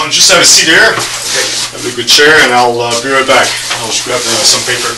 want to just have a seat here? Okay. Have a good chair, and I'll be right back. I'll just grab some paper.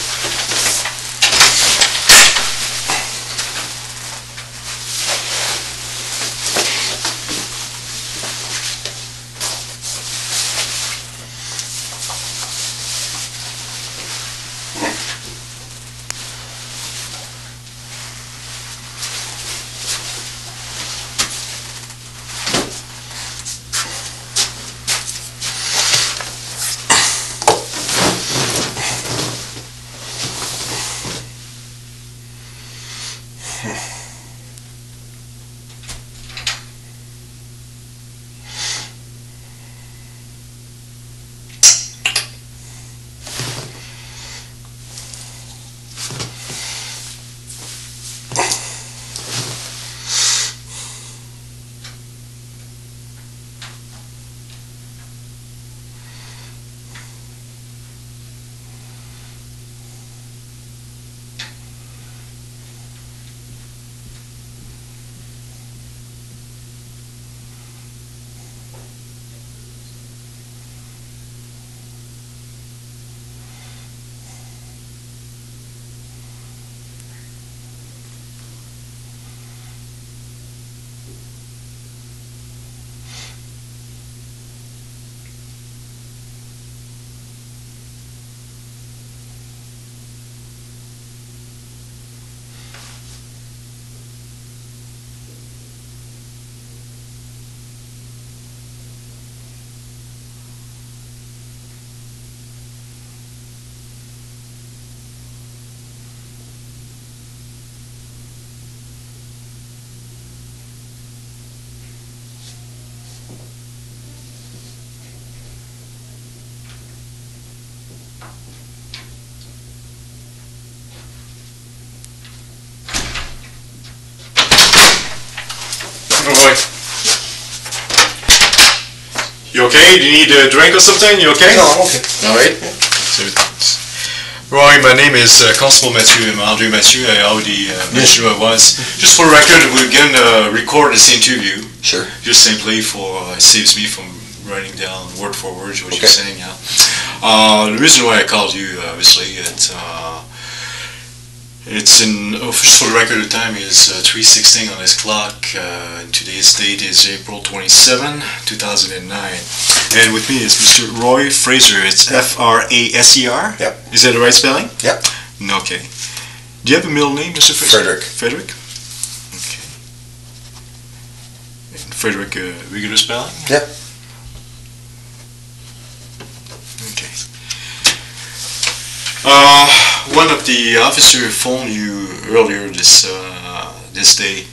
Roy. You okay? Do you need a drink or something? You okay? No, I'm okay. Alright. Roy, my name is Constable Mathieu. I'm André Mathieu. I already mentioned who I was. Just for the record, we're going to record this interview. Sure. Just simply for, it saves me from writing down word for word what you're saying. Yeah. The reason why I called you, obviously, it's in, just for the record, the time is 3:16 on this clock. Today's date is April 27, 2009. And with me is Mr. Roy Fraser. It's F-R-A-S-E-R? Yep. Is that the right spelling? Yep. Okay. Do you have a middle name, Mr. Fraser? Frederick. Frederick? Okay. And Frederick, regular spelling? Yep. Okay. One of the officers phoned you earlier this day.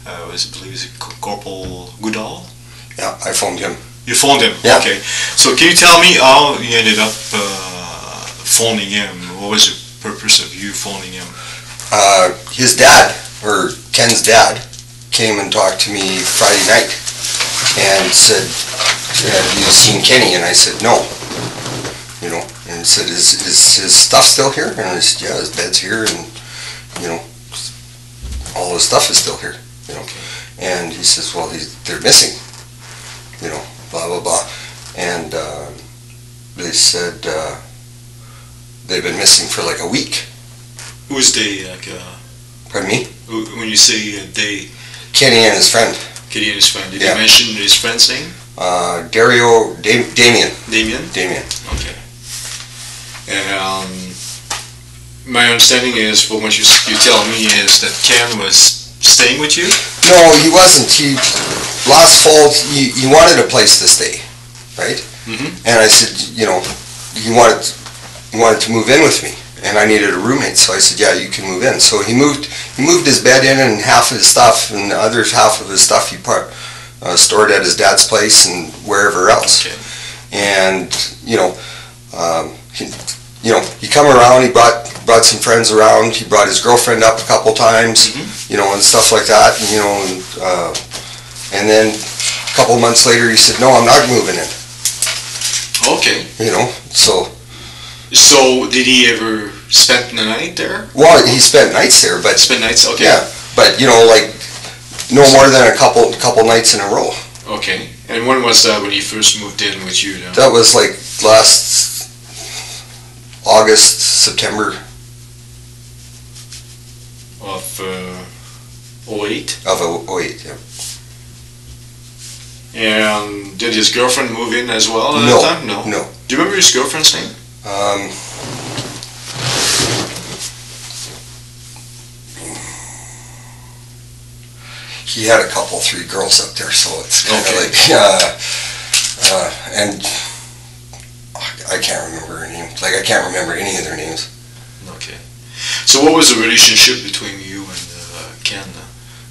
I believe it's Corporal Goodall. Yeah, I phoned him. You phoned him? Yeah. Okay. So can you tell me how you ended up phoning him? What was the purpose of you phoning him? His dad, or Ken's dad, came and talked to me Friday night and said, have you seen Kenny? And I said, no. You know, and said, is his stuff still here? And I said, yeah, his bed's here, and, you know, all his stuff is still here, you know. Okay. And he says, well, they're missing, you know, blah, blah, blah. And they said they've been missing for like a week. Who's they? Like, Pardon me? when you say they? Kenny and his friend. Kenny and his friend. Did Yeah. you mention his friend's name? Damien. Damien? Okay. And my understanding is, from what you tell me, is that Ken was staying with you? No, he wasn't. Last fall, he wanted a place to stay, right? Mm-hmm. And I said, you know, he wanted to move in with me, and I needed a roommate. So I said, yeah, you can move in. So he moved his bed in and half of his stuff, and the other half of his stuff he stored at his dad's place and wherever else. Okay. And you know, he come around. He brought some friends around. He brought his girlfriend up a couple times, you know, and stuff like that. And, you know, and then a couple months later, he said, "No, I'm not moving in." Okay. You know, so. So did he ever spend the night there? Well, he spent nights there, but spent nights. Okay. Yeah, but you know, like no more than a couple nights in a row. Okay. And when was that when he first moved in with you? Then? That was like last August, September Of 08? of 08, yeah. And did his girlfriend move in as well at No, that time? No. no. Do you remember his girlfriend's name? He had a couple, 3 girls up there, so it's kind of Okay. like, and I can't remember her name. Like, I can't remember any of their names. Okay. So what was the relationship between you and Ken?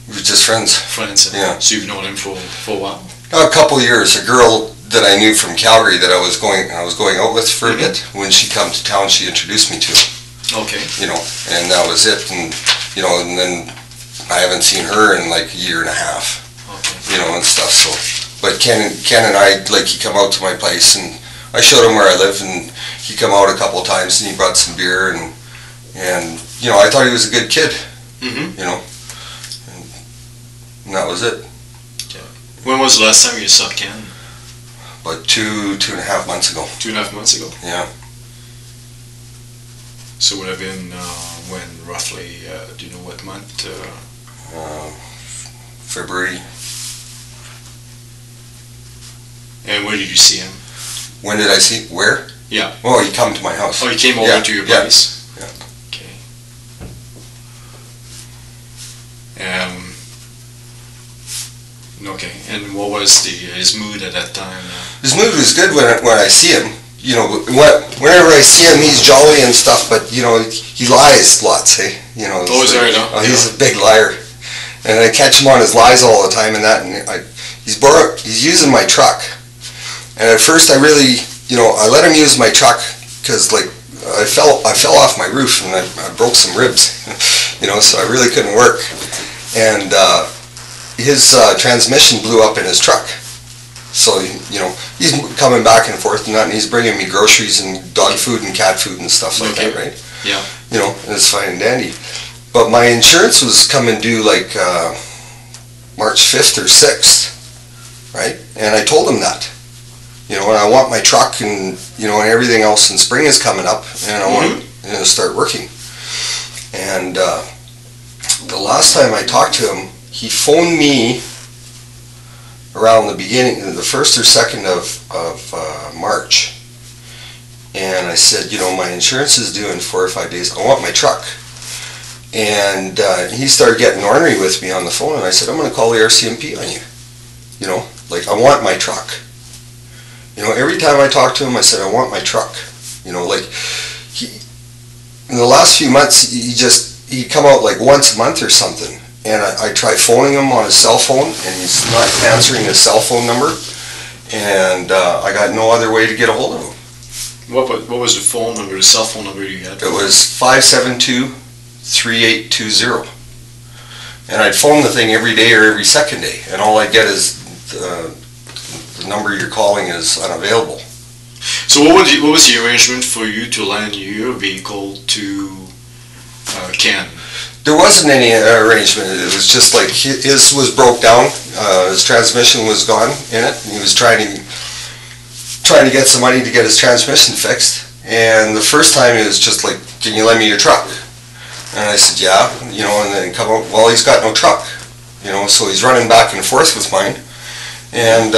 We were just friends. Friends? Yeah. So you've known him for a while? A couple years. A girl that I knew from Calgary that I was going out with for a bit. When she come to town, she introduced me to. Okay. You know, and that was it. And you know, and then I haven't seen her in like a year and a half. Okay. You know, and stuff. So, but Ken and I, like, he come out to my place and I showed him where I live, and he come out a couple of times and he brought some beer and you know, I thought he was a good kid. Mm-hmm. You know, and that was it. When was the last time you saw Ken? About 2.5 months ago. 2.5 months ago. Yeah. So it would have been when roughly? Do you know what month? February. And where did you see him? When did I see? Where? Yeah. Oh, he come to my house. Oh, he came over Yeah, to your yeah. place. Yeah. Okay. Okay. And what was his mood at that time? His mood was good when I see him. You know, whenever I see him, he's jolly and stuff. But you know, he lies lots. Hey, you know. Oh, is that right? Oh, he's a big liar, and I catch him on his lies all the time. And that, and he's using my truck. And at first, I really, you know, I let him use my truck because, like, I fell off my roof and I broke some ribs. You know, so I really couldn't work. And his transmission blew up in his truck. So, you know, he's coming back and forth and that, and he's bringing me groceries and dog food and cat food and stuff like that, right? Yeah. You know, and it's fine and dandy. But my insurance was coming due like March 5th or 6th, right? And I told him that. You know, and I want my truck and, you know, and everything else, and spring is coming up and I want to start working. And the last time I talked to him, he phoned me around the beginning, the 1st or 2nd of March, and I said, you know, my insurance is due in 4 or 5 days. I want my truck. And he started getting ornery with me on the phone, and I said, I'm going to call the RCMP on you. You know, like, I want my truck. You know, every time I talked to him, I said, I want my truck. You know, like, in the last few months, he'd come out like once a month or something. And I tried phoning him on his cell phone, and he's not answering his cell phone number. And I got no other way to get a hold of him. What was the phone number, the cell phone number you had? It was 572-3820. And I'd phone the thing every day or every second day, and all I get is the number you're calling is unavailable. So what was the arrangement for you to lend your vehicle to Ken? There wasn't any arrangement. It was just like his was broke down. His transmission was gone in it, and he was trying to get some money to get his transmission fixed. And the first time it was just like, "Can you lend me your truck?" And I said, "Yeah." You know, and then come out. Well, he's got no truck. You know, so he's running back and forth with mine, and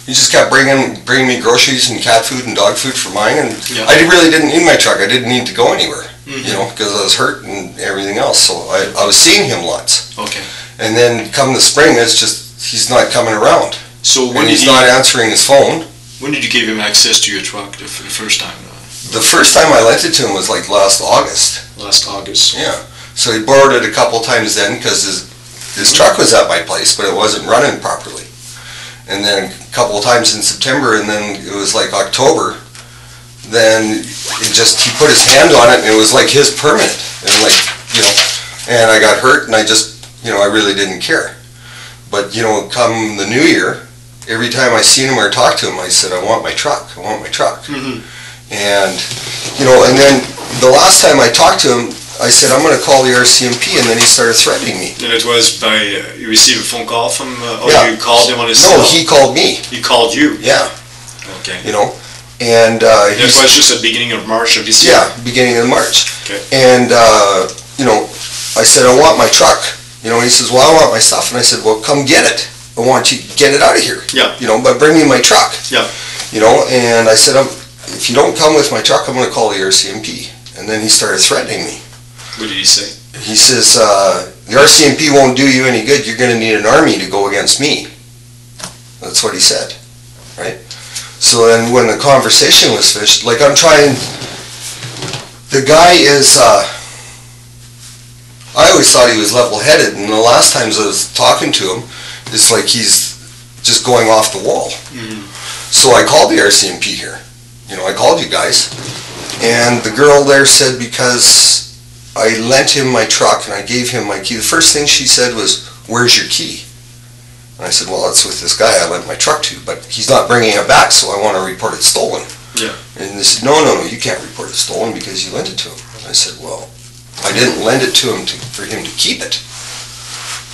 he just kept bringing me groceries and cat food and dog food for mine. And I really didn't need my truck. I didn't need to go anywhere. You know, because I was hurt and everything else. So I was seeing him lots. Okay. And then come the spring, it's just, he's not coming around. So when he's not answering his phone. When did you give him access to your truck the first time? The first time I lent it to him was like last August. Last August. Yeah. So he borrowed it a couple times then because his truck was at my place, but it wasn't running properly. And then a couple times in September, and then it was like October. Then he put his hand on it, and it was like his permit, and like, you know, and I got hurt, and I just, you know, I really didn't care. But, you know, come the new year, every time I seen him or talked to him, I said, I want my truck, I want my truck. And, you know, and then the last time I talked to him, I said, I'm going to call the RCMP, and then he started threatening me. And it was by, you received a phone call from, or Yeah. you called him on his No, cell? he called me. He called you? Yeah. Okay. You know, and That was just at the beginning of March of this year? yeah, beginning of March. Okay. And, you know, I said, I want my truck. You know, he says, well, I want my stuff. And I said, well, come get it. I want you to get it out of here. Yeah. You know, but bring me my truck. Yeah. You know, and I said, if you don't come with my truck, I'm going to call the RCMP. And then he started threatening me. What did he say? He says, the RCMP won't do you any good. You're going to need an army to go against me. That's what he said, right? So then when the conversation was finished, like I'm trying, the guy is, I always thought he was level-headed, and the last times I was talking to him, it's like he's just going off the wall. Mm-hmm. So I called the RCMP here. You know, I called you guys, and the girl there said because I lent him my truck and I gave him my key, the first thing she said was, where's your key? And I said, well, it's with this guy I lent my truck to, but he's not bringing it back, so I want to report it stolen. Yeah. And they said, no, you can't report it stolen because you lent it to him. And I said, well, I didn't lend it to him for him to keep it.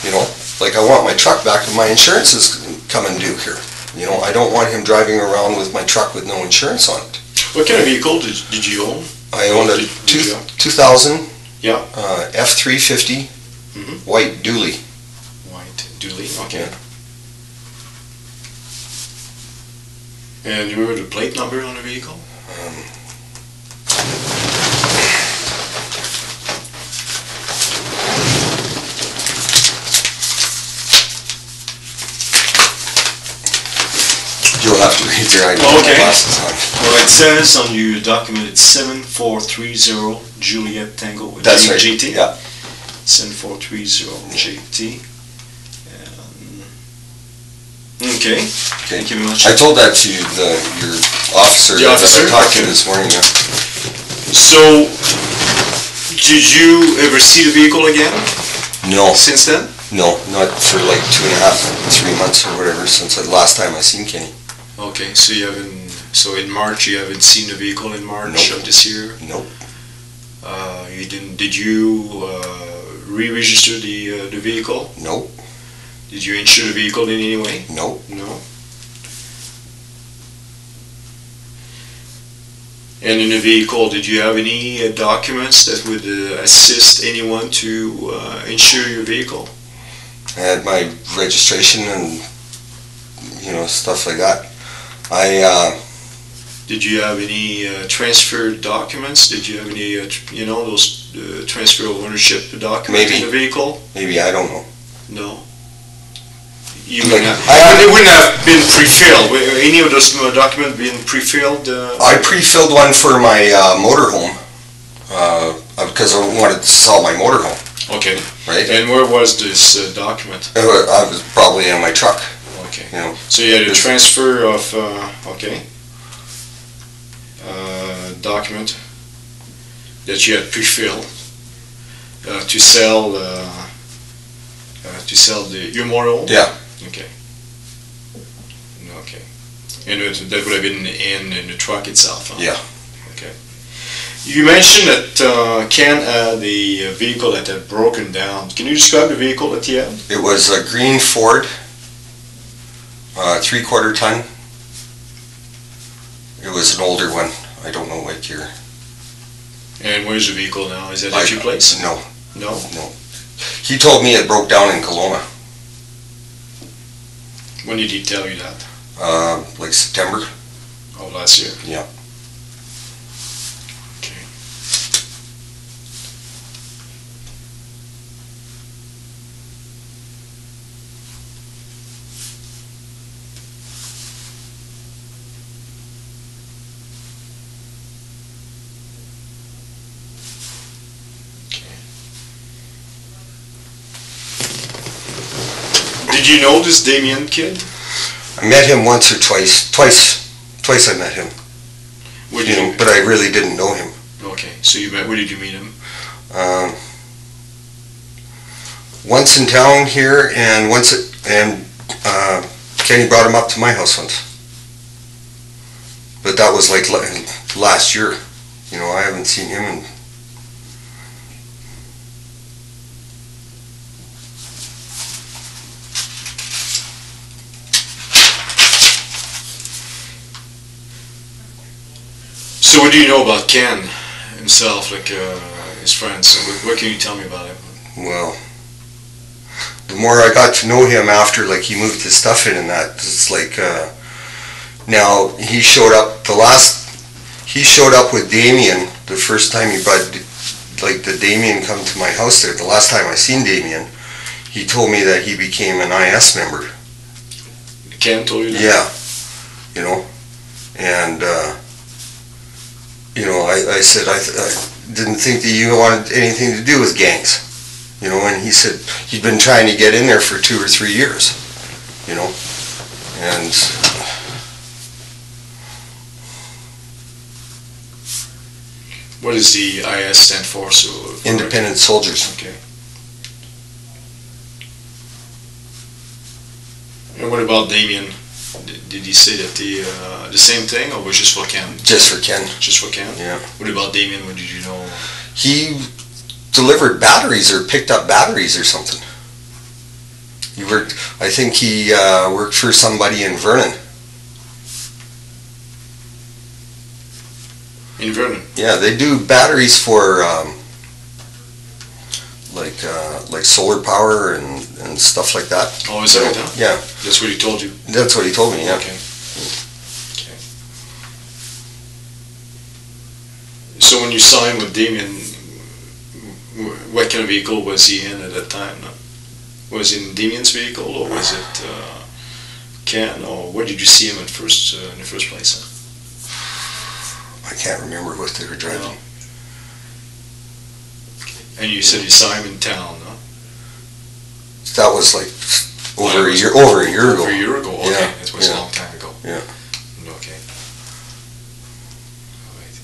You know, like I want my truck back and my insurance is coming due here. You know, I don't want him driving around with my truck with no insurance on it. What kind of vehicle did you own? I owned a Did you own? 2000 Yeah. F350 white dually. White dually, okay. Yeah. And you remember the plate number on the vehicle? You'll have to read your ID. Okay. Glasses on. Well, it says on your document it's 7430 Juliet Tango with That's right. JT. Yeah. 7430 JT. Okay. Thank you very much. I told that to your officer The officer? that I talked to Okay. this morning. Yeah. So, did you ever see the vehicle again No, since then? no, not for like 2.5, 3 months or whatever since the last time I seen Kenny. Okay, so you haven't. So in March you haven't seen the vehicle in March Nope. of this year. Nope. You didn't. Did you re-register the vehicle? Nope. Did you insure the vehicle in any way? Nope. No. And in the vehicle, did you have any documents that would assist anyone to insure your vehicle? I had my registration and stuff like that. Did you have any transfer documents? Did you have any, those transfer of ownership documents Maybe. in the vehicle? Maybe, I don't know. No. You Like, wouldn't have, they wouldn't have been pre-filled. Were any of those documents being pre-filled? I pre-filled one for my motorhome because I wanted to sell my motorhome, Okay. right? And where was this document? I was probably in my truck, Okay. you know. So you had a transfer of, document that you had pre-filled to sell your motorhome? Yeah. Okay. Okay. And that would have been in the truck itself, huh? Yeah. Okay. You mentioned that Ken had the vehicle that had broken down. Can you describe the vehicle that he had? It was a green Ford, 3/4 ton. It was an older one. I don't know what year. And where's the vehicle now? Is that at your place? No. No? No. He told me it broke down in Kelowna, When did he tell you that? like September. Oh, last year? Yeah. Okay. Did you know this Damien kid? I met him once or twice. Twice I met him. Where did you? But I really didn't know him. Okay, so you met. Where did you meet him? Once in town here, and Kenny brought him up to my house once. But that was like last year. I haven't seen him in So what do you know about Ken himself, like his friends? What can you tell me about him? Well, the more I got to know him after, like, he moved his stuff in and that, it's like, now he showed up he showed up with Damien the first time he brought, like, the Damien come to my house there. The last time I seen Damien, he told me that he became an IS member. Ken told you that? Yeah, you know, and you know, I said I didn't think that you wanted anything to do with gangs, you know, and he said he'd been trying to get in there for 2 or 3 years, you know, and what does the IS stand for? So Independent Soldiers. Okay. And what about Damien? Did he say that the same thing, or was just for Ken? Just for Ken. Just for Ken? Yeah. What about Damien? What did you know? He delivered batteries or picked up batteries or something. He worked, I think he worked for somebody in Vernon. In Vernon? Yeah, they do batteries for like solar power and stuff like that. Oh, is that right now? Yeah. That's what he told you? That's what he told me, yeah. Okay. Okay. So when you saw him with Damien, what kind of vehicle was he in at that time? Was it in Damien's vehicle, or was it Ken, or where did you see him in the first place? I can't remember what they were driving. No. And you said you saw him in town, no? That was like over a year ago. Over a year ago, okay. Yeah. It was a long time ago. Yeah. Okay. All right.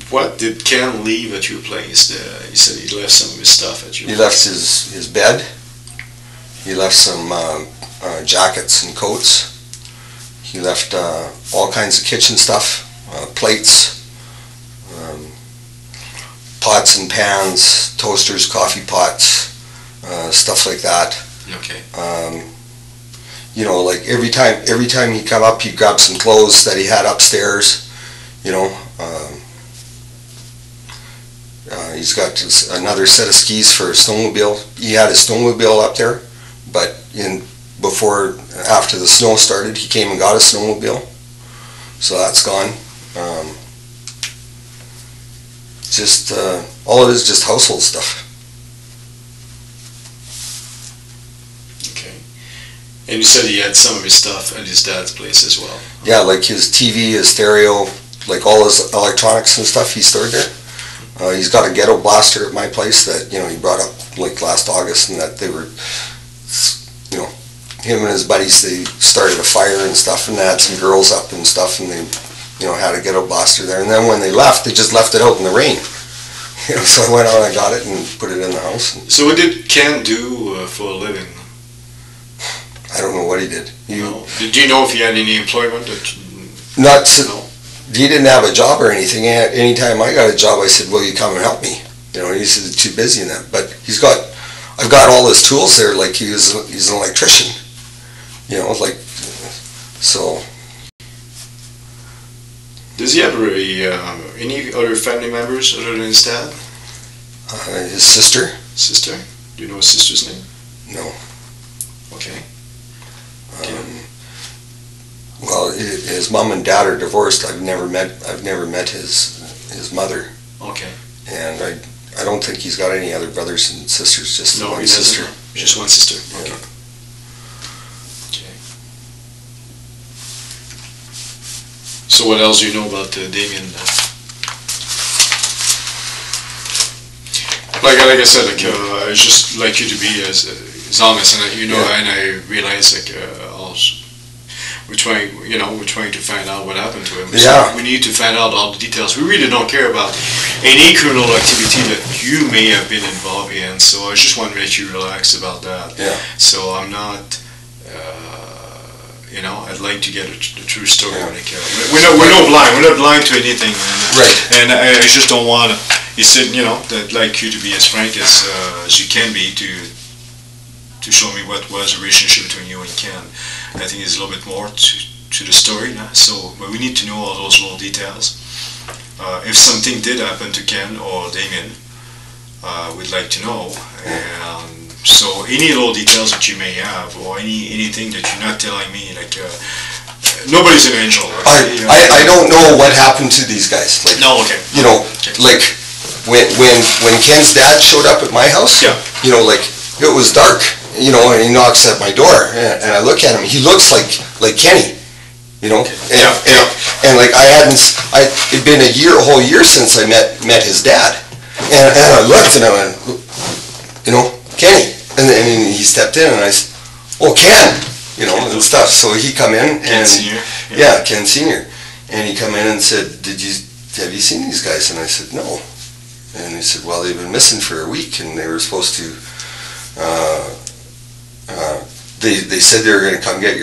What did Ken leave at your place? He said he left some of his stuff at your place. He left his bed. He left some jackets and coats. He left all kinds of kitchen stuff, plates, pots and pans, toasters, coffee pots, stuff like that. Okay. You know, like every time he'd come up, he'd grab some clothes that he had upstairs. You know, he's got another set of skis for a snowmobile. He had a snowmobile up there, but after the snow started, he came and got a snowmobile. So that's gone. All it is just household stuff. Okay. And you said he had some of his stuff at his dad's place as well. Yeah, like his TV, his stereo, like all his electronics and stuff he stored there. He's got a ghetto blaster at my place that, you know, he brought up like last August, and that they were, you know, him and his buddies, they started a fire and stuff, and they had some girls up and stuff, and they, you know, had a ghetto blaster there. And then when they left, they just left it out in the rain. You know, so I went out and I got it and put it in the house. So what did Ken do for a living? I don't know what he did. Do you know if he had any employment? No. He didn't have a job or anything. Anytime I got a job, I said, "Will you come and help me?" You know, he said, "Too busy in that." But I've got all his tools there. Like he's an electrician. You know, like so. Does he have any other family members other than his dad? His sister. Sister? Do you know his sister's name? No. Okay. Well, his mom and dad are divorced. I've never met his mother. Okay. And I don't think he's got any other brothers and sisters. Just no, one sister. Just one sister. Okay. Yeah. Okay. So what else do you know about Damien? Like I said, I just like you to be as honest, and you know, Yeah. and I realize we're trying to find out what happened to him. Yeah. So we need to find out all the details. We really don't care about any criminal activity that you may have been involved in. So I just want to make you relax about that. Yeah. So I'm not. I'd like to get the true story. Yeah. We're not blind. We're not blind to anything. Right. And I just don't want to. You said, I'd like you to be as frank as you can be to show me what was the relationship between you and Ken. I think there's a little bit more to to the story now. So, but we need to know all those little details. If something did happen to Ken or Damien, we'd like to know. And so, any little details that you may have, or anything that you're not telling me, like nobody's an angel. Right? I don't know what happened to these guys. Like, no, okay. You know, okay. like when Ken's dad showed up at my house. Yeah. You know, like it was dark. You know, and he knocks at my door, and I look at him. He looks like Kenny. You know, okay. And like it'd been a whole year since I met his dad, and I looked and I went, you know, Kenny, and then he stepped in and I said, oh, Ken, you know, and stuff. So he come in and Ken Senior. Yeah, Ken Senior, and he come in and said, have you seen these guys? And I said, no. And he said, well, they've been missing for a week, and they were supposed to. They said they were going to come get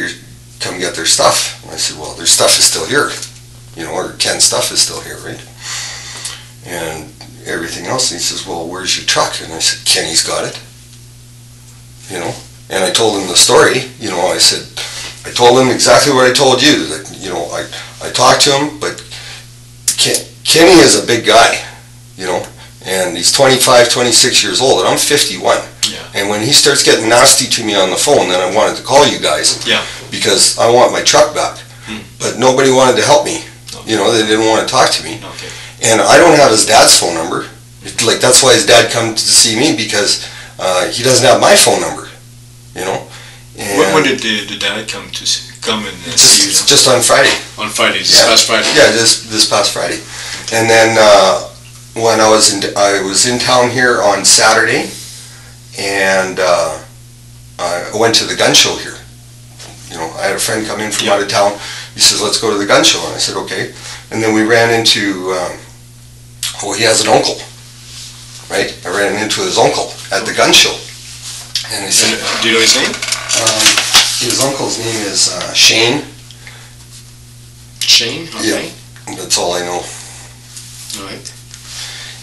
their stuff. And I said, well, their stuff is still here, you know, or Ken's stuff is still here, right? And everything else. And he says, well, where's your truck? And I said, Kenny's got it, you know. And I told him the story, you know. I told him exactly what I told you. That, you know, I talked to him, but Kenny is a big guy, you know, and he's 25, 26 years old, and I'm 51. Yeah. And when he starts getting nasty to me on the phone, then I wanted to call you guys. Yeah. Because I want my truck back. But nobody wanted to help me. Okay. You know, they didn't want to talk to me. Okay. And I don't have his dad's phone number. Like, that's why his dad come to see me, because he doesn't have my phone number. You know. And when did the dad come and see you? Just on Friday. On Friday, this past Friday. Yeah, this past Friday. And then when I was in town here on Saturday, and I went to the gun show here. You know, I had a friend come in from out of town. He says, let's go to the gun show. And I said, okay. And then we ran into, he has an uncle, right? I ran into his uncle at the gun show. And I said, do you know his name? His uncle's name is Shane. Shane? Okay. Yeah, that's all I know. All right.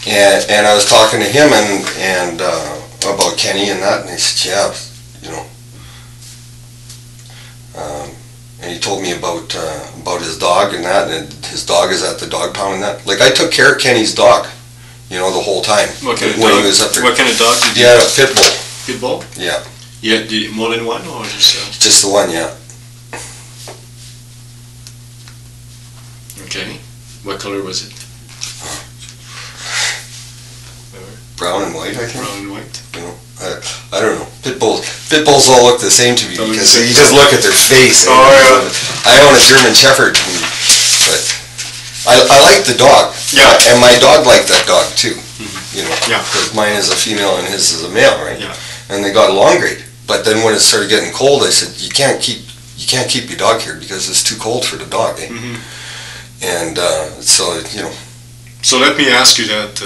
And I was talking to him and about Kenny and that, and he said, yeah, you know. And he told me about his dog and that, and his dog is at the dog pound and that. Like, I took care of Kenny's dog, you know, the whole time. What kind of when dog? He was up there. What kind of dog did he had? A pit bull. Pit bull? Yeah. Yeah, more than one, or just? Just the one, yeah. Okay. What color was it? Brown and white, I think. Brown and white. You know, I don't know. Pit bulls all look the same to me, because you just look at their face. Oh, yeah. I own a German Shepherd, but I like the dog. Yeah. And my dog liked that dog too. Mm-hmm. You know, yeah. Because mine is a female and his is a male, right? Yeah. And they got along great. But then when it started getting cold, I said, you can't keep your dog here because it's too cold for the dog. Eh? Mm-hmm. And so, you know. So let me ask you that.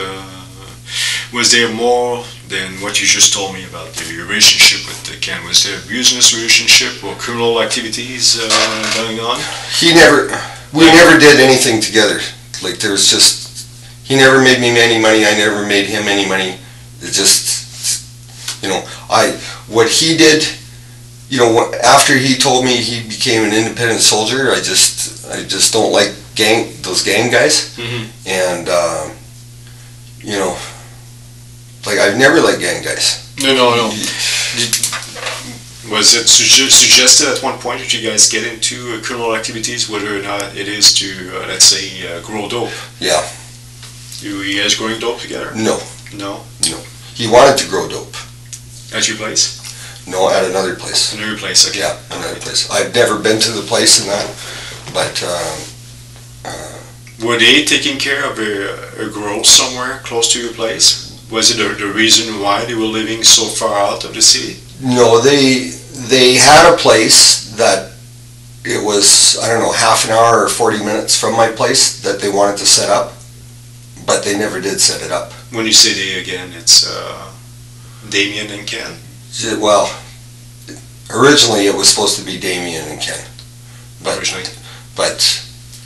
Was there more than what you just told me about the relationship with Ken? Was there a business relationship or criminal activities going on? We never did anything together. Like, there was just, he never made me any money, I never made him any money. It just, you know, what he did, you know, after he told me he became an independent soldier, I just don't like those gang guys. Mm-hmm. And, you know, like, I've never liked gang guys. No. Was it suggested at one point that you guys get into criminal activities, whether or not it is to, let's say, grow dope? Yeah. You guys growing dope together? No. No? No. He wanted to grow dope. At your place? No, at another place. Another place, okay. Yeah, another place. I've never been to the place in that, but... were they taking care of a grow somewhere close to your place? Was it the reason why they were living so far out of the city? No, they had a place that it was, I don't know, half an hour or 40 minutes from my place that they wanted to set up, but they never did set it up. When you say they again, it's Damien and Ken? Well, originally it was supposed to be Damien and Ken. But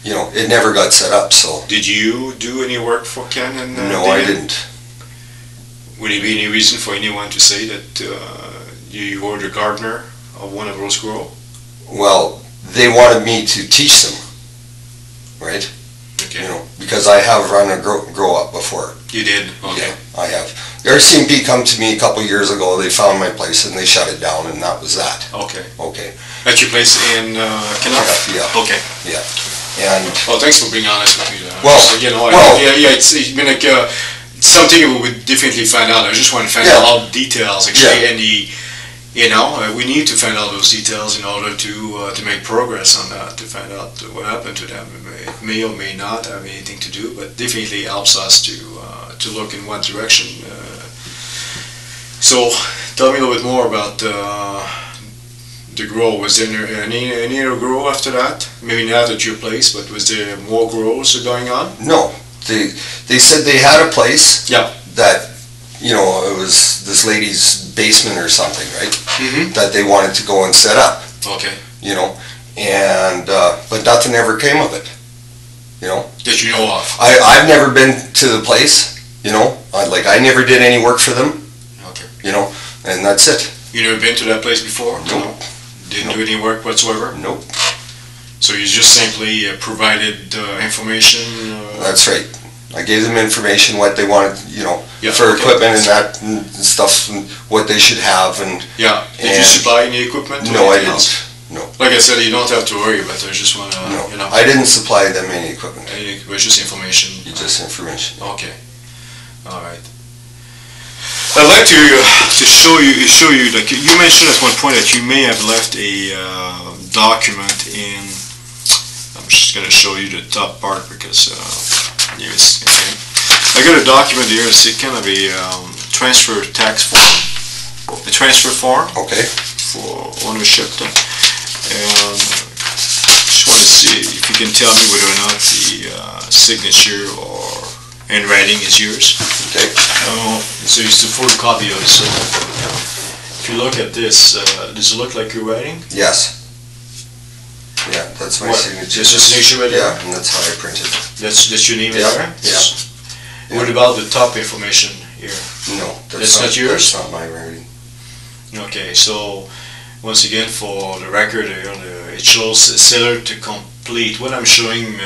you know, it never got set up, so... Did you do any work for Ken and No, Damien? I didn't. Would there be any reason for anyone to say that you were the gardener of one of those grow? Well, they wanted me to teach them, right? Okay. You know, because I have run a grow up before. You did? Okay. Yeah, I have. The RCMP come to me a couple years ago. They found my place and they shut it down, and that was that. Okay. Okay. At your place in Kenneth? Yeah. Okay. Yeah. And well, thanks for being honest with me. Well, you know, well, it's been like it's something we would definitely find out. I just want to find out all the details actually, and the. You know, we need to find out those details in order to make progress on that, to find out what happened to them. It may or may not have anything to do, but definitely helps us to look in what direction. So, tell me a little bit more about the grow. Was there any other grow after that? Maybe not at your place, but was there more grows going on? No, they said they had a place. Yeah. That, you know, it was this lady's basement or something, right? Mm-hmm. That they wanted to go and set up. Okay. You know, and but nothing ever came of it. You know. That you know of. I've never been to the place. You know, I never did any work for them. Okay. You know, and that's it. You never been to that place before? Nope. No. Didn't do any work whatsoever? Nope. So you just simply provided information? That's right. I gave them information, what they wanted, you know, for equipment and that and stuff, and what they should have. And yeah. Did you supply any equipment? No, I didn't. No. Like I said, you don't have to worry about it. I just want to, no. you know. I didn't supply them any equipment. It was just information. Just information. Okay. All right. I'd like to show you, like you mentioned at one point that you may have left a document in. I'm just going to show you the top part because. Yes, okay. I got a document here. It's kind of a transfer tax form, a transfer form. Okay. For ownership, and just want to see if you can tell me whether or not the signature or handwriting is yours. Okay. So it's a photocopy of it. So if you look at this, does it look like you're writing? Yes. Yeah, that's my signature. Just a signature right there? Yeah, and that's how I printed. That's your name in there? Yeah. What about the top information here? No, that's not yours? That's not my writing. Okay, so once again, for the record, it shows seller to complete. What I'm showing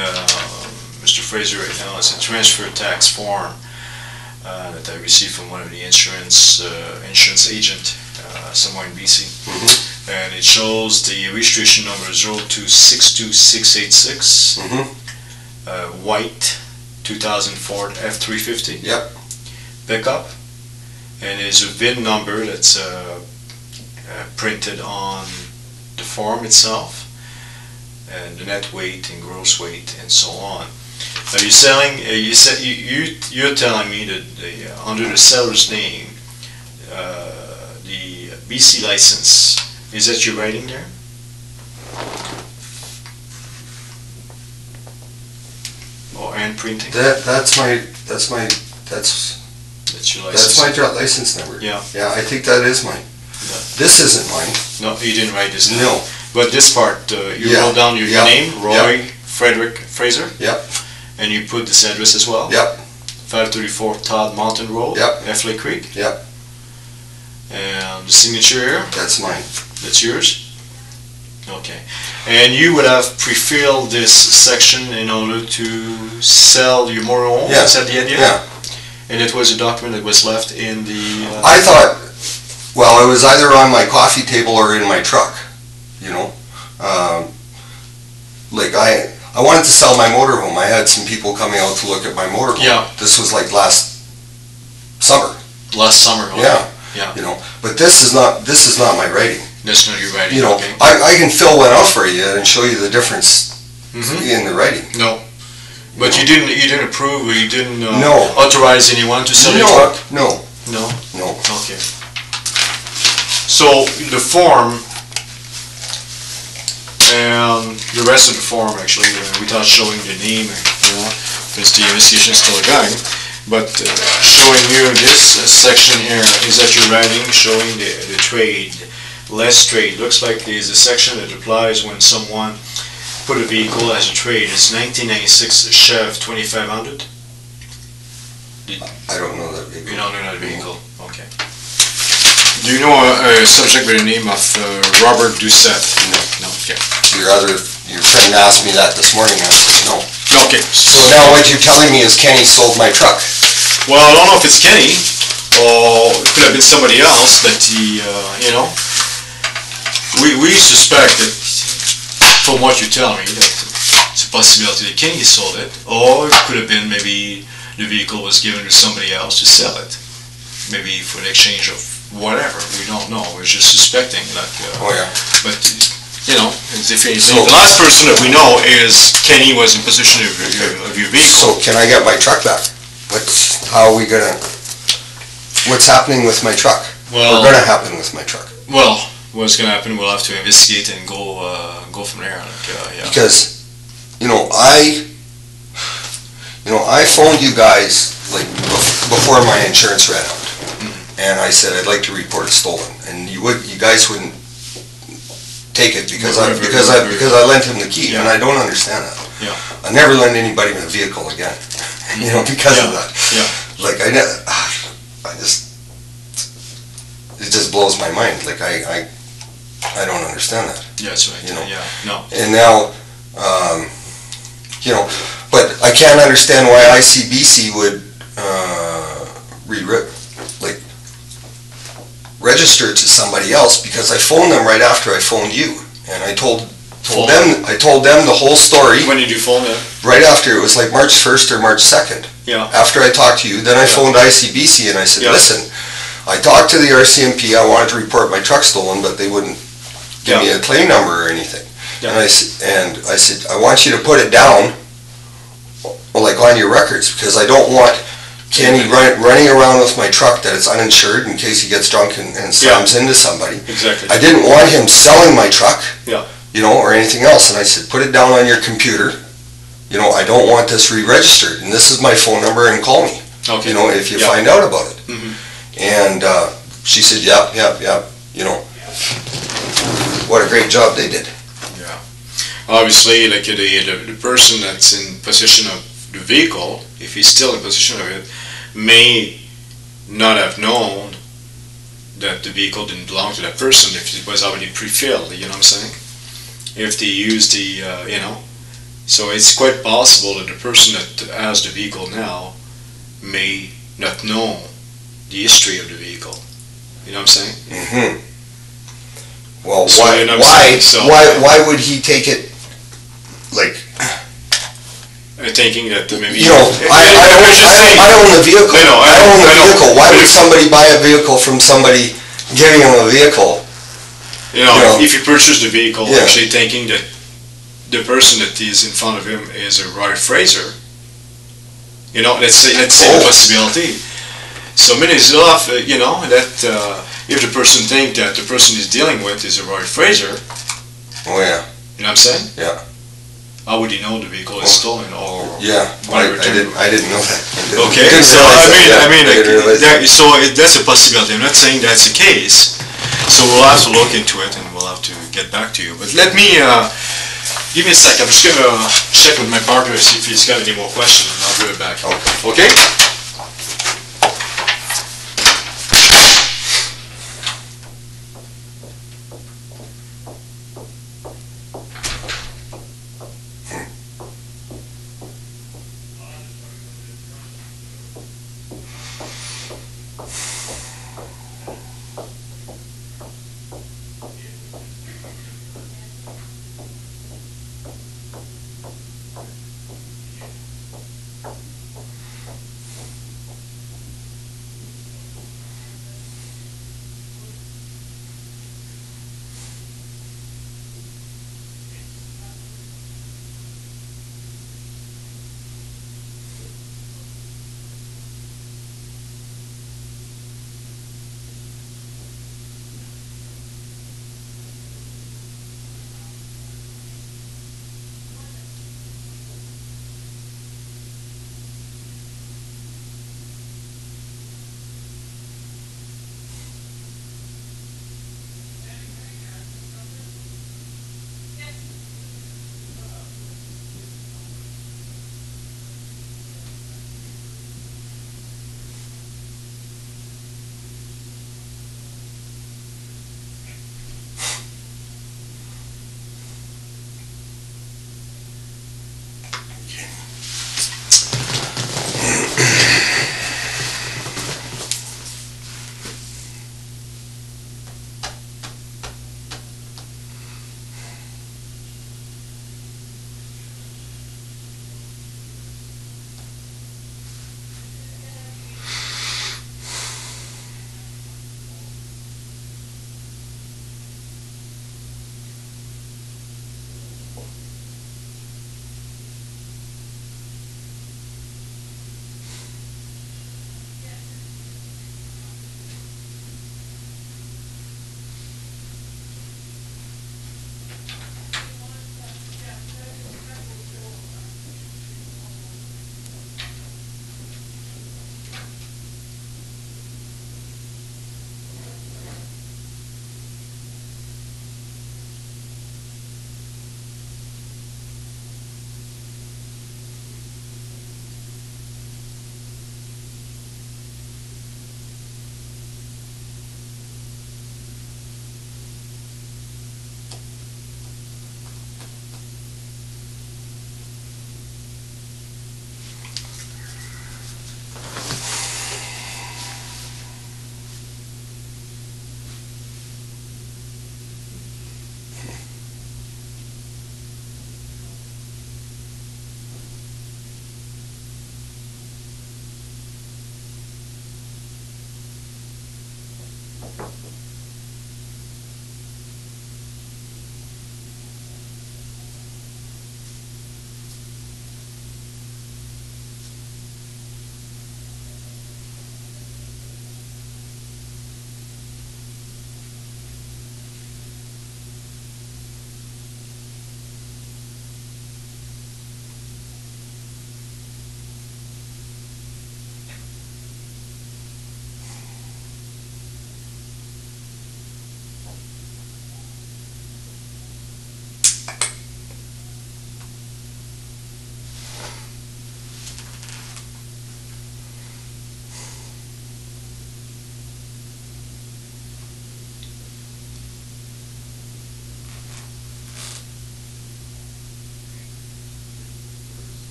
Mr. Fraser right now is a transfer tax form that I received from one of the insurance agent somewhere in BC. Mm-hmm. And it shows the registration number 0262686, white 2004 F350. Yep. Pickup, and there's a VIN number that's printed on the form itself, and the net weight and gross weight and so on. Now you're selling. You're telling me that under the seller's name, the BC license. Is that your writing there? Or hand printing? That's your license. That's my license number. Yeah. Yeah, I think that is mine. Yeah. This isn't mine. No, you didn't write this down. No. But this part, you wrote down your name, Roy Frederick Fraser. Yep. And you put this address as well. Yep. 534 Todd Mountain Road. Yep. Effley Creek. Yep. And the signature here? That's mine. That's yours? Okay. And you would have pre-filled this section in order to sell your motorhome? Yeah. Is that the idea? Yeah. And it was a document that was left in the... I thought, well, it was either on my coffee table or in my truck, you know. Like I wanted to sell my motorhome. I had some people coming out to look at my motorhome. Yeah. This was like last summer. Last summer, okay. Yeah. Yeah. You know, but this is not my writing. That's not your writing. You know, okay. I can fill one out for you and show you the difference in the writing. No. But you didn't approve or you didn't authorize anyone to sell your truck? No. No? No. Okay. So the form and the rest of the form actually, without showing the name, because the investigation is still going, but showing you this section here is that you're writing showing the trade, less trade. Looks like there's a section that applies when someone put a vehicle as a trade. It's 1996 Chev 2500. I don't know that vehicle. You don't know that vehicle? Okay. Do you know a subject by the name of Robert Doucette? No. No, okay. You're other, your friend asked me that this morning, I said no. Okay. So now what you're telling me is Kenny sold my truck? Well, I don't know if it's Kenny, or it could have been somebody else, but he, we suspect that, from what you tell me, that it's a possibility that Kenny sold it, or it could have been maybe the vehicle was given to somebody else to sell it, maybe for the exchange of whatever. We don't know. We're just suspecting that. Oh yeah. But if anything, the last person that we know is Kenny was in possession of your vehicle. So can I get my truck back? What's happening with my truck? Well, what's going to happen with my truck? Well, what's going to happen? We'll have to investigate and go from there. Yeah. Because I phoned you guys like before my insurance ran out, and I said I'd like to report it stolen, and you guys wouldn't take it because I lent him the key, and I don't understand that. Yeah. I never lend anybody a vehicle again, because of that. Yeah. Like it just blows my mind. Like I don't understand that. Yeah, that's right. Yeah. No. And now, but I can't understand why ICBC would register to somebody else, because I phoned them right after I phoned you, and I told them the whole story. When did you phone them? Right after. It was like March 1st or March 2nd. Yeah. After I talked to you, then I phoned ICBC and I said, listen, I talked to the RCMP, I wanted to report my truck stolen, but they wouldn't give me a claim number or anything. Yeah. And I said, I want you to put it down, like on your records, because I don't want Kenny running around with my truck that it's uninsured in case he gets drunk and slams into somebody. Exactly. I didn't want him selling my truck, or anything else. And I said, put it down on your computer. I don't want this re-registered, and this is my phone number, and call me. Okay. If you find out about it. Mm-hmm. And she said, yep. What a great job they did. Yeah. Obviously, like the person that's in possession of the vehicle, if he's still in possession of it, may not have known that the vehicle didn't belong to that person if it was already pre-filled, you know what I'm saying? If they used the, so it's quite possible that the person that has the vehicle now may not know the history of the vehicle. You know what I'm saying? Mm-hmm. Well, so, why would he take it, like... thinking that maybe... I own the vehicle. I own the vehicle. Why would somebody buy a vehicle from somebody giving him a vehicle? If you purchase the vehicle, actually thinking that the person that is in front of him is a Roy Fraser, let's say the possibility. So many is off, that if the person think that the person he's dealing with is a Roy Fraser. Oh yeah. You know what I'm saying? Yeah. How would he know the vehicle is stolen or whatever? I didn't know that. Okay, so that's a possibility. I'm not saying that's the case. So we'll have to look into it and we'll have to get back to you. But let me give me a sec. I'm just gonna check with my partner see if he's got any more questions, and I'll be right back. Okay?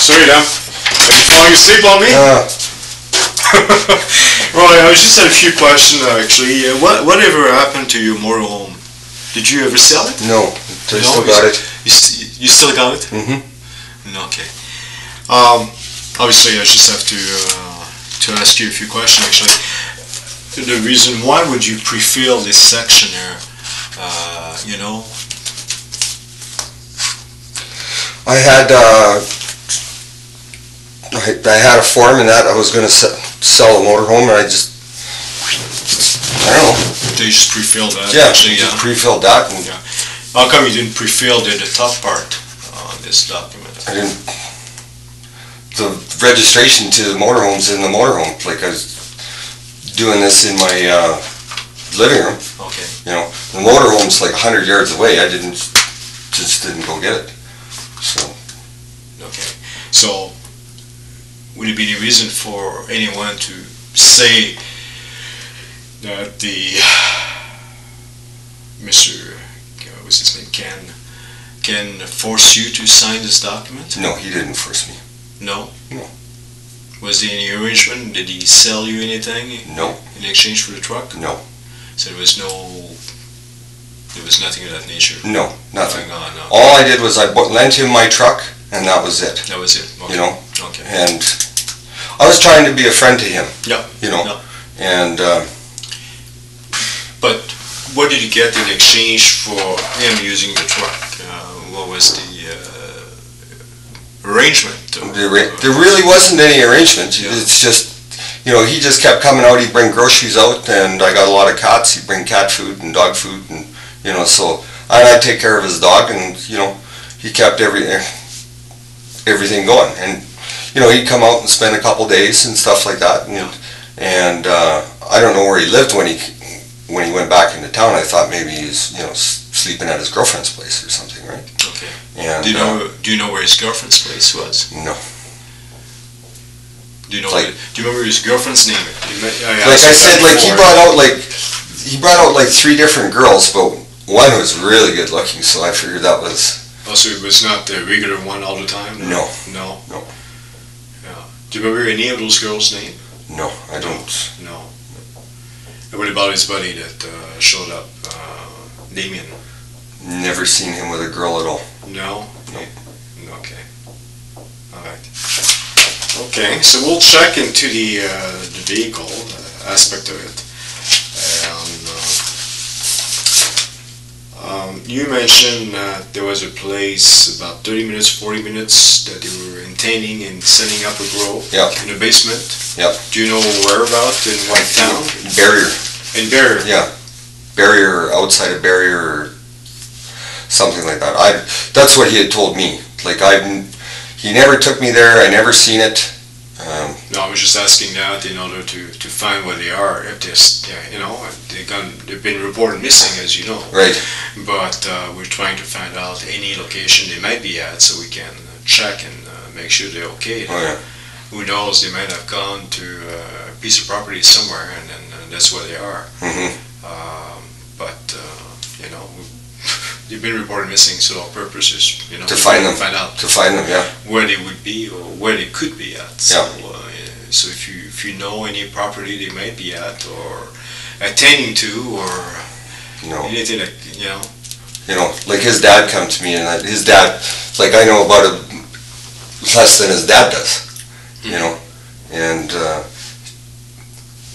Sorry, Dan. Are you falling asleep on me? Right, I just had a few questions actually. Whatever happened to your motorhome? Did you ever sell it? No, I still got it. You still got it? Mm-hmm. Okay. Obviously, I just have to ask you a few questions actually. The reason why would you pre-fill this section here? You know. I had a form in that I was going to sell a motorhome, and I don't know. So you just pre-filled that? Yeah, actually, just pre-filled that. And yeah. How come you didn't pre-fill the top part on this document? I didn't. The registration to the motorhome's in the motorhome. Like I was doing this in my living room. Okay. You know, the motorhome's like 100 yards away. I didn't go get it. So. Okay. So, would it be any reason for anyone to say that the Mr. What's his name, can force you to sign this document? No, he didn't force me. No? No. Was there any arrangement? Did he sell you anything? No. In exchange for the truck? No. So there was nothing of that nature? No, nothing. Going on, no. All I did was I lent him my truck, and that was it. That was it? Okay. You know? Okay. And I was trying to be a friend to him. Yeah. You know? Yeah. And, but what did you get in exchange for him using the truck? What was the arrangement? there really wasn't any arrangement. Yeah. It's just, you know, he just kept coming out. He'd bring groceries out, and I got a lot of cats. He'd bring cat food and dog food, and, you know, so I'd take care of his dog, and, you know, he kept everything going. And, you know, he'd come out and spend a couple days and stuff like that. And I don't know where he lived when he went back into town. I thought maybe he's, you know, sleeping at his girlfriend's place or something, right? Okay. And do you know where his girlfriend's place was? No. Do you know? Like, do you remember his girlfriend's name? Like I said, like he brought out like 3 different girls, but one was really good looking, so I figured that was. Oh, so it was not the regular one all the time? No. No. No. Yeah. Do you remember any of those girls' name? No, I don't. No. And what about his buddy that showed up, Damien? Never seen him with a girl at all. No? No. Okay. All right. Okay, so we'll check into the vehicle aspect of it. You mentioned there was a place about 30 minutes, 40 minutes that they were intending and setting up a grow in the basement. Yep. Do you know whereabouts in what town? Barrier. In Barrier? Yeah. Barrier, outside of Barrier, or something like that. That's what he had told me. Like, he never took me there, I never seen it. No, I was just asking that in order to find where they are. If you know, they've been reported missing, as you know. Right. But we're trying to find out any location they might be at, so we can check and make sure they're okay. Oh, yeah. Who knows? They might have gone to a piece of property somewhere, and that's where they are. Mm-hmm. You know, they've been reported missing, so our purpose is, you know, to find them, yeah, where they would be or where they could be at. So, yeah. So if you know any property they might be at or attending to or anything that you know, like his dad come to me, and his dad, like I know about it less than his dad does, you know, and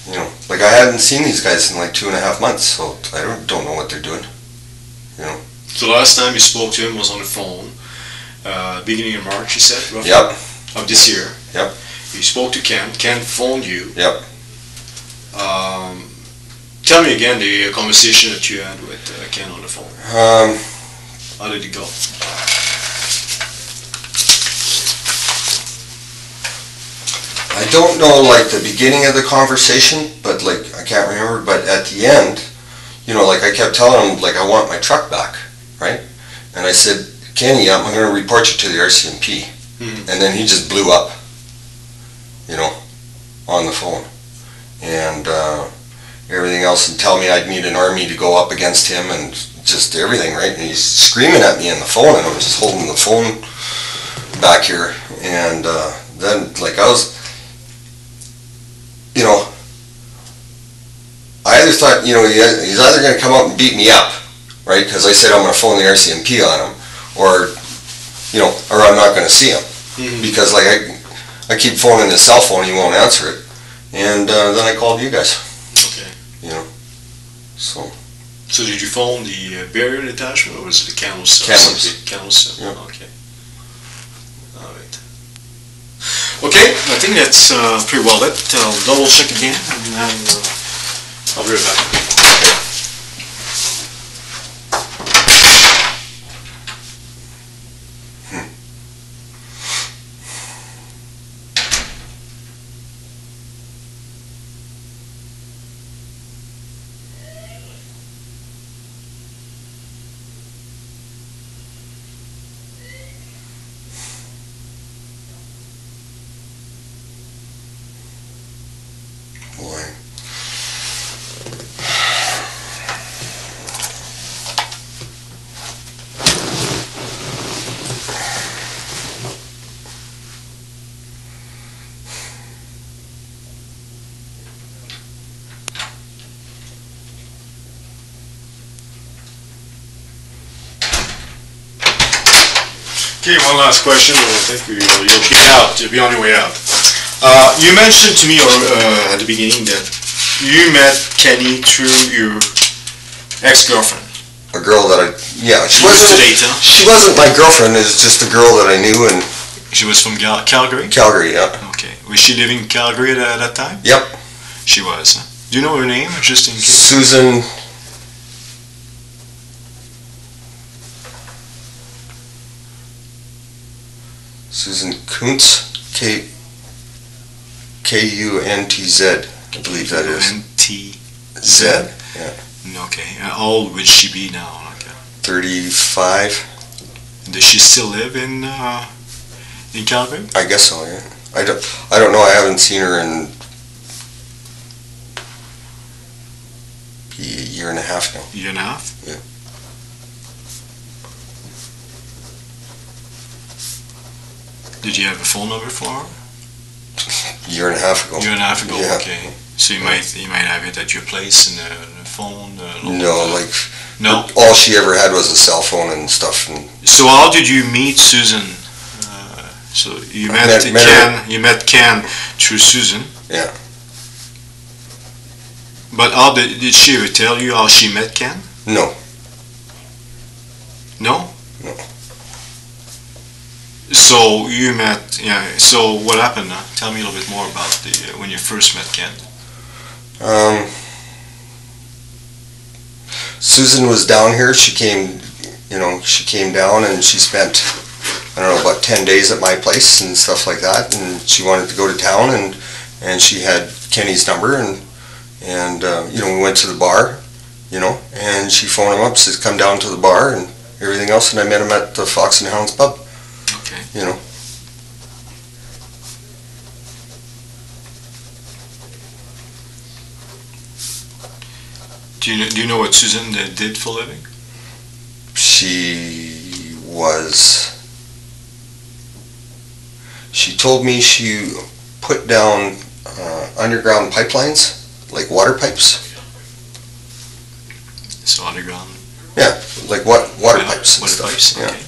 you know, like I hadn't seen these guys in like 2.5 months, so I don't know what they're doing, you know. So the last time you spoke to him was on the phone, beginning of March, you said, roughly? Yep. Of this year. Yep. You spoke to Ken. Ken phoned you. Yep. Tell me again the conversation that you had with Ken on the phone. How did it go? I don't know, like, the beginning of the conversation, but, like, I can't remember, but at the end, you know, like, I kept telling him, like, I want my truck back, right? And I said, Kenny, I'm going to report you to the RCMP. Mm-hmm. And then he just blew up, you know, on the phone. And everything else, and tell me I'd need an army to go up against him, and just everything, right? And he's screaming at me on the phone, and I'm just holding the phone back here, And then, like, I was, you know, I either thought, you know, he's either going to come up and beat me up, right? Because I said I'm going to phone the RCMP on him, or, you know, or I'm not going to see him. Because, like, I keep phoning his cell phone, he won't answer it. And then I called you guys. Okay. You know, so. So did you phone the barrier detachment, or was it the Kamloops? Kamloops. Yeah. Okay. All right. Okay, I think that's pretty well it. I'll double check again, and then I'll be right back. Boy. Okay, one last question, and I think you'll be on your way out. You mentioned to me at the beginning that you met Kenny through your ex-girlfriend. A girl that she used to wasn't, date, huh? she wasn't my girlfriend, it was just a girl that I knew in She was from Calgary? Calgary, yeah. Okay. Was she living in Calgary at that time? Yep. She was, huh? Do you know her name, just in case? Susan Kuntz, K-U-N-T-Z, I believe that is. N-T-Z? Yeah. Okay. How old would she be now? Okay. 35. Does she still live in Calgary? I guess so, yeah. I don't know, I haven't seen her in a year and a half now. Year and a half? Yeah. Did you have a phone number for her? Year and a half ago. Year and a half ago, Yeah. okay. So you might have it at your place in the phone? No, all she ever had was a cell phone and stuff. And so how did you meet Susan? So you met Ken through Susan? Yeah. But how did she ever tell you how she met Ken? No. No? No. So you met, so what happened? Tell me a little bit more about when you first met Ken. Susan was down here. She came down and she spent, I don't know, about 10 days at my place and stuff like that. And she wanted to go to town, and she had Kenny's number, and we went to the bar, and she phoned him up, says come down to the bar and everything else, and I met him at the Fox and Hounds pub. Okay. Do you know what Susan did for a living? She told me she put down underground pipelines, like water pipes. So underground? Yeah, like water pipes. Water pipes, yeah. Okay.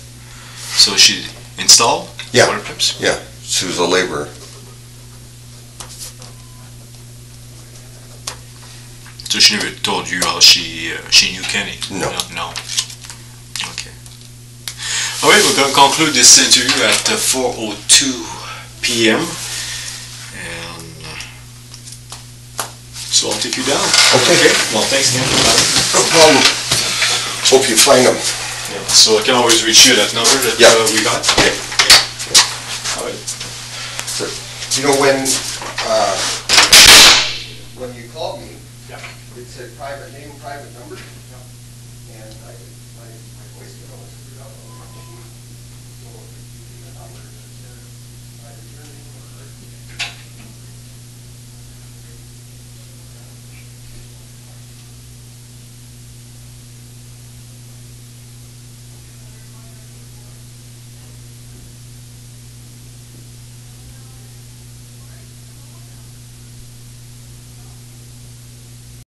So she installed water pipes? Yeah, she was a laborer. So she never told you how she knew Kenny? No. No. Okay. All right, we're going to conclude this interview at 4:02 p.m. And so I'll take you down. Okay. Well, thanks again for that. No problem. Hope you find them. Yeah. So I can always reach you at that number that we got? Okay. All right. So, when you called me, it said private name, private number, and my voice was screwed up.